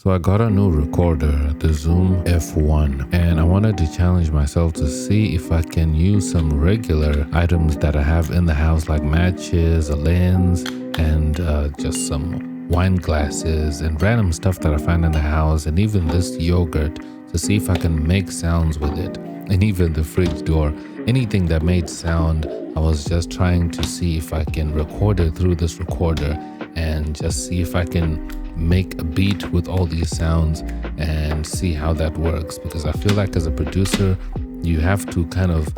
So I got a new recorder, the Zoom F1, and I wanted to challenge myself to see if I can use some regular items that I have in the house like matches, a lens, and just some wine glasses and random stuff that I find in the house, and even this yogurt, to see if I can make sounds with it. And even the fridge door, anything that made sound, I was just trying to see if I can record it through this recorder and just see if I can make a beat with all these sounds and see how that works. Because I feel like as a producer, you have to kind of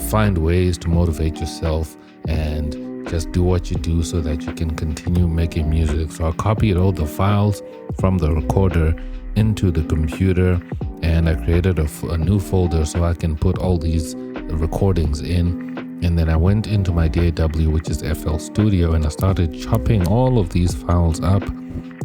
find ways to motivate yourself and just do what you do so that you can continue making music. So I copied all the files from the recorder into the computer, and I created a new folder so I can put all these recordings in. And then I went into my DAW, which is FL Studio, and I started chopping all of these files up.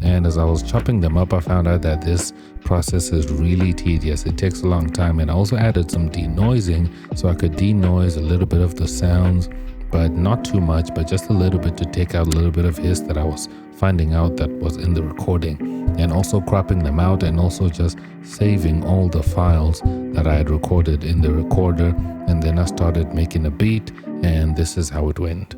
And as I was chopping them up, I found out that this process is really tedious. It takes a long time. And I also added some denoising so I could denoise a little bit of the sounds, but not too much, but just a little bit to take out a little bit of hiss that I was finding out that was in the recording. And also cropping them out, and also just saving all the files that I had recorded in the recorder. And then I started making a beat, and this is how it went.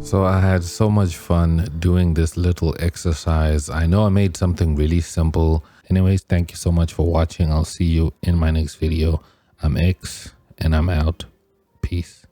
So I had so much fun doing this little exercise. I know I made something really simple. Anyways, thank you so much for watching. I'll see you in my next video. I'm X, and I'm out. Peace.